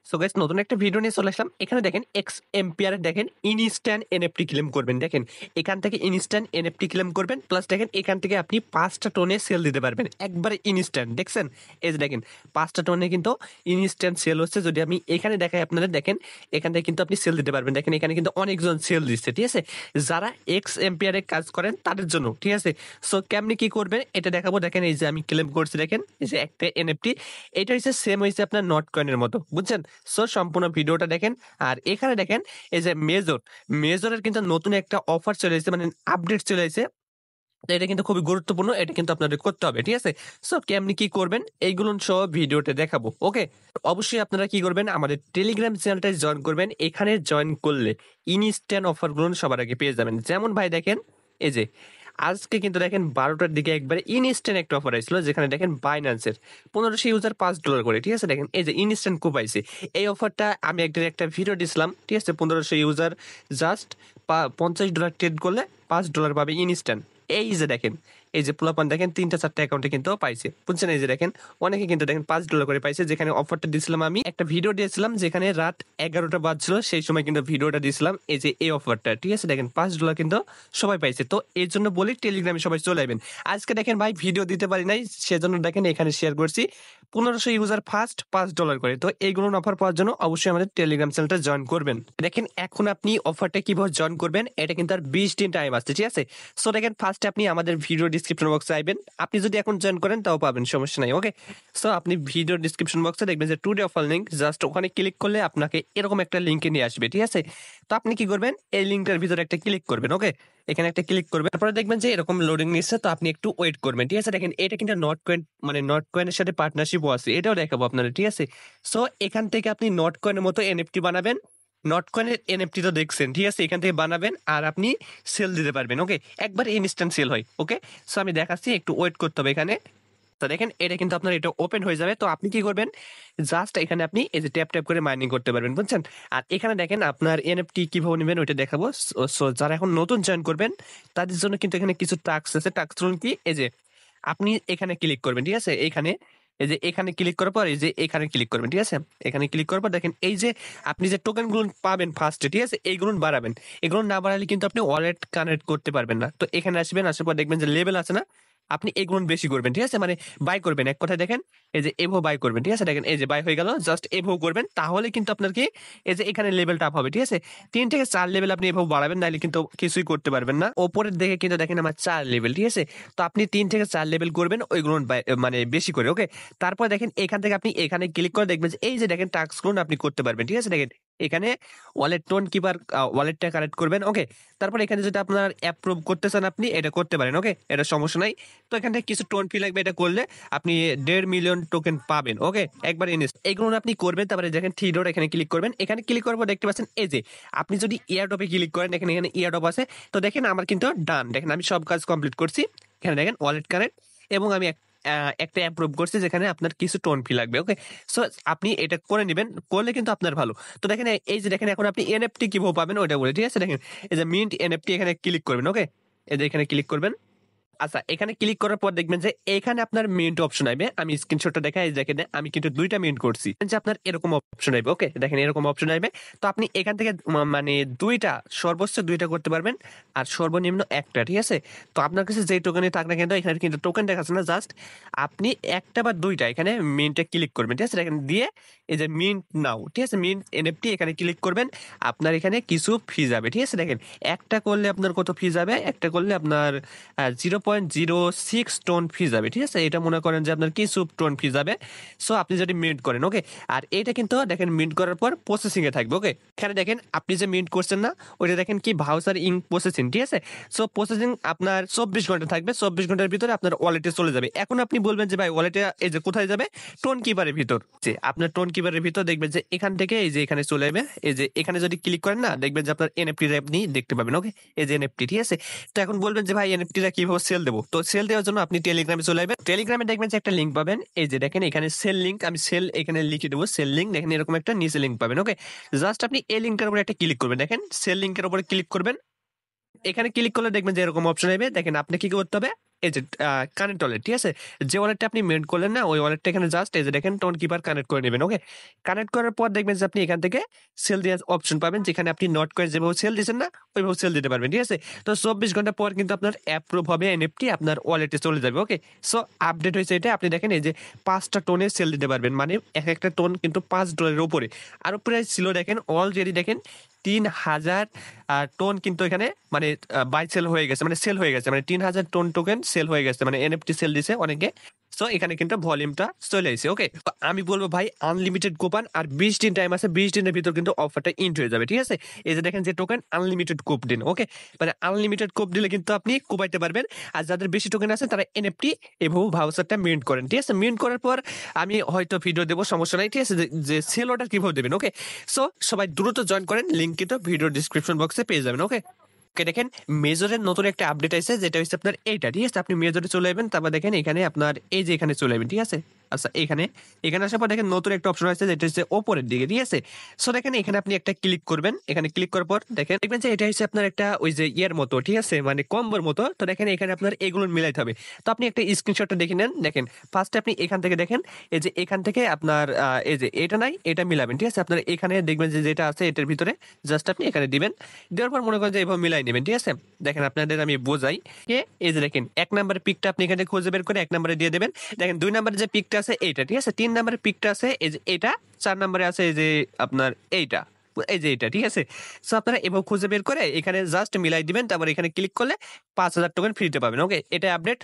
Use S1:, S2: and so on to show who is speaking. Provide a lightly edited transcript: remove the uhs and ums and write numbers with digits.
S1: So guys নতুন একটা video নিয়ে চলে আসলাম। এখানে দেখেন এক্স এম্পিয়ার দেখেন ইনস্ট্যান্ট এনএফটি ক্লেম করবেন। দেখেন এখান থেকে ইনস্ট্যান্ট এনএফটি ক্লেম করবেন, প্লাস দেখেন এখান থেকে আপনি 5টা টোনে সেল দিতে পারবেন একবারে ইনস্ট্যান্ট। দেখছেন এই যে দেখেন 5টা টোনে কিন্তু ইনস্ট্যান্ট সেল হচ্ছে। যদি আমি এখানে দেখাই আপনারা, দেখেন এখান থেকে কিন্তু আপনি সেল দিতে পারবেন। দেখেন এখানে কিন্তু অনেকজন সেল দিচ্ছে, ঠিক আছে, যারা এক্স এম্পিয়ারে কাজ করেন তাদের জন্য, ঠিক আছে। সো কেমনি কি করবেন এটা দেখাবো। দেখেন এই যে আমি ক্লেম করছি, দেখেন এই যে একটা এনএফটি, এটা হচ্ছে সেম হয়েছে আপনার নট কয়েনের মতো, বুঝছেন। সো সম্পূর্ণ ভিডিওটা দেখেন। আর এখানে দেখেন এই যে মেজরের কিন্তু নতুন একটা অফার চলে এসেছে, মানে আপডেট চলে এসেছে। তো এটা কিন্তু খুবই গুরুত্বপূর্ণ, এটা কিন্তু আপনাদের করতে হবে, ঠিক আছে। সো কেমনি কি করবেন এইগুলো সব ভিডিওতে দেখাবো, ওকে। অবশ্যই আপনারা কি করবেন, আমাদের টেলিগ্রাম চ্যানেলটায় জয়েন করবেন। এখানে জয়েন করলে ইনস্ট্যান্ট অফারগুলো সবার আগে পেয়ে যাবেন। যেমন ভাই দেখেন এই যে আজকে কিন্তু দেখেন 12টার দিকে একবারে ইনস্ট্যান্ট একটা অফার আসছিল, যেখানে দেখেন বাইন্যান্সের 1500 ইউজার $5 করে, ঠিক আছে। দেখেন এই যে ইনস্ট্যান্ট কুপ আইছে। এই অফারটা আমি একটা ভিডিও দিছিলাম, ঠিক আছে। 1500 ইউজার জাস্ট $50 ট্রেড করলে $5 পাবে ইনস্ট্যান্ট। এই যে দেখেন এই যে পোলাপান দেখেন 3টা 4টা অ্যাকাউন্টে কিন্তু পাইছে, বুঝছেন। এই যে দেখেন অনেকে কিন্তু দেখেন $5 করে পাইছে। যেখানে অফারটা দিয়েছিলাম, আমি একটা ভিডিও দিয়েছিলাম যেখানে রাত 11টা বাজছিল, সেই সময় কিন্তু ভিডিওটা দিয়েছিলাম এই যে এই অফারটা, ঠিক আছে। দেখেন $5 কিন্তু সবাই পাইছে। তো এর জন্য বলি টেলিগ্রামে সবাই চলে আসবেন। আজকে দেখেন ভাই ভিডিও দিতে পারি নাই, সেজন্য দেখেন এখানে শেয়ার করছি 1500 ইউজার ফার্স্ট $5 করে। তো এইগুলো অফার পাওয়ার জন্য অবশ্যই আমাদের টেলিগ্রাম চ্যানেলটা জয়েন করবেন। দেখেন এখন আপনি অফারটা কিভাবে জয়েন করবেন, এটা কিন্তু আর 20 দিন টাইম আছে, ঠিক আছে। সো দেখেন ফার্স্টে আপনি আমাদের ভিডিও ডিসক্রিপশন বক্সে আইবেন। আপনি যদি এখন জয়েন করেন তাও পাবেন, সমস্যা নাই, ওকে। সো আপনি ভিডিও ডিসক্রিপশন বক্সে দেখবেন যে টুডে অফার লিঙ্ক, জাস্ট ওখানে ক্লিক করলে আপনাকে এরকম একটা লিঙ্কে নিয়ে আসবে, ঠিক আছে। তো আপনি কি করবেন, এই লিঙ্কটার ভিতরে একটা ক্লিক করবেন, ওকে। এখানে একটা ক্লিক করবেন, তারপরে দেখবেন যে এরকম লোডিং নিচ্ছে। তো আপনি একটু ওয়েট করবেন, ঠিক আছে। দেখেন এটা কিন্তু নট কয়েন, মানে নট কয়েনের সাথে পার্টনারশিপও আছে, এটাও দেখাবো আপনারা, ঠিক আছে। সো এখান থেকে আপনি নট কয়েনের মতো এনএফটি বানাবেন। নট কয়েনের এনএফটি তো দেখছেন, ঠিক আছে। এখান থেকে বানাবেন আর আপনি সেল দিতে পারবেন, ওকে। একবার ইনস্ট্যান্ট সেল হয়, ওকে। সো আমি দেখাচ্ছি, একটু ওয়েট করতে হবে এখানে। তো দেখেন এটা কিন্তু আপনার এটা ওপেন হয়ে যাবে। তো আপনি কি করবেন, জাস্ট এখানে আপনি এই যে ট্যাপ ট্যাপ করে মাইনিং করতে পারবেন, বুঝছেন। আর এখানে দেখেন আপনার এনএফটি কিভাবে নেবেন ওইটা দেখাবো। সো যারা এখন নতুন জয়েন করবেন তাদের জন্য কিন্তু এখানে কিছু টাস্ক আছে। টাস্ক কি, এই যে আপনি এখানে ক্লিক করবেন, ঠিক আছে। এখানে এই যে এখানে ক্লিক করার পর এই যে এখানে ক্লিক করবেন, ঠিক আছে। এখানে ক্লিক করার পর দেখেন এই যে আপনি যে টোকেন গুলো পাবেন ফার্স্টে, ঠিক আছে, এইগুলো বাড়াবেন। এগুলো না বাড়ালে কিন্তু আপনি ওয়ালেট কানেক্ট করতে পারবেন না। তো এখানে আসবেন, আসার পর দেখবেন যে লেভেল আছে না, আপনি এগুলো বেশি করবেন, ঠিক আছে, মানে বাই করবেন। এক কথায় দেখেন এই যে এভো বাই করবেন, ঠিক আছে। দেখেন এই যে বাই হয়ে গেল, জাস্ট এভো করবেন, তাহলে কিন্তু আপনার কি এই যে এখানে লেভেলটা আপ হবে, ঠিক আছে। 3 থেকে 4 লেভেল আপনি এভাবে বাড়াবেন, নাহলে কিন্তু কিছুই করতে পারবেন না। ওপরের দিকে কিন্তু দেখেন আমার 4 লেভেল, ঠিক আছে। তো আপনি 3 থেকে 4 লেভেল করবেন ওইগুলো মানে বেশি করে, ওকে। তারপর দেখেন এখান থেকে আপনি এখানে ক্লিক করে দেখবেন যে এই যে দেখেন টাস্কগুলো আপনি করতে পারবেন, ঠিক আছে। দেখেন এখানে ওয়ালেট টোন কিপার ওয়ালেটটা কানেক্ট করবেন, ওকে। তারপর এখানে যেটা আপনার অ্যাপ্রুভ করতে চান আপনি এটা করতে পারেন, ওকে, এটা সমস্যা নাই। তো এখান থেকে কিছু টোন ফি লাগবে, এটা করলে আপনি 1.5 মিলিয়ন টোকেন পাবেন, ওকে, একবার ইনভেস্ট। এগুলো আপনি করবেন। তারপরে দেখেন থ্রি ডট এখানে ক্লিক করবেন। এখানে ক্লিক করার পর দেখতে পাচ্ছেন এই যে আপনি যদি ইয়ারডপে ক্লিক করেন, দেখেন এখানে ইয়ারডপ আছে। তো দেখেন আমার কিন্তু ডান, দেখেন আমি সব কাজ কমপ্লিট করছি। এখানে দেখেন ওয়ালেট কানেক্ট, এবং আমি একটা অ্যাপ্রুভ করছি যেখানে আপনার কিছু টোন ফি লাগবে, ওকে। সো আপনি এটা করে নেবেন, করলে কিন্তু আপনার ভালো। তো দেখেন এই যে দেখেন এখন আপনি এনএফটি কিভাবে পাবেন ওইটা বলে, ঠিক আছে। দেখেন এই যে মিন্ট এনএফটি, এখানে ক্লিক করবেন, ওকে। এই যে এখানে ক্লিক করবেন। আচ্ছা এখানে ক্লিক করার পর দেখবেন যে এখানে আপনার মিন্ট অপশন আসবে। আমি স্ক্রিনশটটা দেখাই, দেখেন আমি কিন্তু 2টা মিন্ট করছি, যে আপনার এরকম অপশন আসবে, ওকে। দেখেন এরকম অপশন আসবে। তো আপনি এখান থেকে মানে 2টা, সর্বোচ্চ 2টা করতে পারবেন, আর সর্বনিম্ন একটা, ঠিক আছে। তো আপনার কাছে যেই টোকেনই থাক না কেন, এখানে কিন্তু টোকেন দেখাচ্ছে না, জাস্ট আপনি একটা বা 2টা এখানে মিন্টে ক্লিক করবেন, ঠিক আছে। এখানে দিয়ে এই যে মিন্ট নাও, ঠিক আছে, মিন্ট এনএফটি এখানে ক্লিক করবেন। আপনার এখানে কিছু ফি যাবে, ঠিক আছে। দেখেন একটা করলে আপনার কত ফি যাবে, একটা করলে আপনার 0.06 টোন ফি যাবে, ঠিক আছে। এটা মনে করেন যে আপনার কিছু টোন ফি যাবে। সো আপনি যদি মিন্ট করেন, ওকে। আর এটা কিন্তু দেখেন মিন্ট করার পর প্রসেসিং এ থাকবে, ওকে। এখানে দেখেন আপনি যে মিন্ট করছেন না, ওইটা দেখেন কি ভাউচার ইন প্রসেসিং, ঠিক আছে। সো প্রসেসিং আপনার 24 ঘন্টা থাকবে, 24 ঘন্টার ভিতরে আপনার ওয়ালেটে চলে যাবে। এখন আপনি বলবেন যে ভাই ওয়ালেটে এই যে কোথায় যাবে, টোন কিপারের ভিতর, যে আপনার টোন কিপারের ভিতর দেখবেন যে এখান থেকে এই যে এখানে চলে যাবে। এই যে এখানে যদি ক্লিক করেন না, দেখবেন যে আপনার এনএফটি আপনি দেখতে পাবেন, ওকে। এই যে এনএফটি, ঠিক আছে। তো এখন বলবেন যে ভাই এনএফটিটা কিভাবে সেল দেবো। তো সেল দেওয়ার জন্য আপনি টেলিগ্রামে চলে যাবেন। টেলিগ্রামে দেখবেন যে একটা লিঙ্ক পাবেন, এই যে দেখেন এখানে সেল লিঙ্ক, আমি সেল এখানে লিখে দেবো সেল লিঙ্ক। দেখেন এরকম একটা নিচে লিঙ্ক পাবেন, ওকে। জাস্ট আপনি এই লিঙ্কের উপরে একটা ক্লিক করবেন, দেখেন সেল লিঙ্কের উপরে ক্লিক করবেন। এখানে ক্লিক করলে দেখবেন যে এরকম অপশন আসবে। দেখেন আপনি কি করতে হবে, এই যে কানেক্ট ওয়ালেট, ঠিক আছে? যে ওয়ালেটটা আপনি মেইন করলেন না, ওই ওয়ালেটটা এখানে জাস্ট এই যে দেখেন টোন কিপার কানেক্ট করে নেবেন। ওকে? কানেক্ট করার পর দেখবেন যে আপনি এখান থেকে সেল দেওয়ার অপশন পাবেন, যেখানে আপনি নট কয়েন যেভাবে সেল দিয়েছেন না, ওইভাবে সেল দিতে পারবেন। ঠিক আছে? তো 24 ঘন্টা পর কিন্তু আপনার অ্যাপ্রুভ হবে এনএফটি, আপনার ওয়ালেটে চলে যাবে। ওকে? সো আপডেট হয়েছে এটা। আপনি দেখেন এই যে ৫টা টোনে সেল দিতে পারবেন। মানে একটা টোন কিন্তু $৫ উপরে। আরো প্রাইস ছিল দেখেন, অলরেডি দেখেন ৩,০০০ টোন কিন্তু এখানে মানে বাই সেল হয়ে গেছে, মানে সেল হয়ে গেছে, মানে ৩,০০০ টোন টোকেন সেল হয়ে গেছে, মানে এনএফটি সেল দিছে অনেকে। সো এখানে কিন্তু ভলিউমটা চলে আসছে। ওকে? তো আমি বলবো ভাই আনলিমিটেড কুপন আর ২০ দিন টাইম আছে, ২০ দিনের ভিতর কিন্তু অফারটা ইন্ড হয়ে যাবে। ঠিক আছে? এই যে দেখেন যে টোকেন আনলিমিটেড কুপ দিন। ওকে? মানে আনলিমিটেড কুপ দিলে কিন্তু আপনি কুপাইতে পারবেন। আর যাদের বেশি টোকেন আছে তারা এনএফটি এবং ভাউচারটা মিন্ট করেন। ঠিক আছে? মিন্ট করার পর আমি হয়তো ভিডিও দেবো, সমস্যা নাই। ঠিক আছে? যে সেল অর্ডার কিভাবে দেবেন। ওকে? সো সবাই দ্রুত জয়েন করেন, লিঙ্ক কিন্তু ভিডিও ডিসক্রিপশন বক্সে পেয়ে যাবেন। ওকে? ওকে, দেখেন মেজরের নতুন একটা আপডেট আছে, যেটা হচ্ছে আপনার এইটা। ঠিক আছে? আপনি মেজরে চলে যাবেন, তারপর দেখেন এখানে আপনার এই যে এখানে চলে যাবেন। ঠিক আছে? আচ্ছা, এখানে আসার পর দেখেন নতুন একটা অপশন আছে, যেটা হচ্ছে ওপরের দিকে। ঠিক আছে? সো দেখেন এখানে আপনি একটা ক্লিক করবেন। এখানে ক্লিক করার পর দেখবেন যে এটা হচ্ছে আপনার একটা ওই যে ইয়ের মতো। ঠিক আছে? মানে কম্বোর মতো। তো দেখেন এখানে আপনার এগুলো মিলাইতে হবে। তো আপনি একটা স্ক্রিনশটটা দেখে নেন। দেখেন ফার্স্টে আপনি এখান থেকে দেখেন, এই যে এখান থেকে আপনার এই যে এটা নাই, এটা মিলাবেন। ঠিক আছে? আপনার এখানে দেখবেন যে যেটা আছে এটার ভিতরে জাস্ট আপনি এখানে দিবেন। দেওয়ার পর মনে করেন যে এভাবে মিলাই নেবেন। ঠিক আছে? দেখেন আপনাদের আমি বোঝাই। এই যে দেখেন ১ নাম্বারের পিকটা আপনি এখানে খুঁজে বের করে ১ নাম্বারে দিয়ে দেবেন। দেখেন ২ নাম্বারে যে পিকটা আছে এইটা। ঠিক আছে? ৩ নাম্বারের পিকটা আছে এই যে এটা। ৪ নাম্বারে আছে এই যে আপনার এইটা। এই যে এটা। ঠিক আছে? সো আপনারা এভাবে খুঁজে বের করে এখানে জাস্ট মিলাই দিবেন। তারপর এখানে ক্লিক করলে ৫,০০০ টোকেন ফ্রিতে পাবেন। ওকে? এটা আপডেট।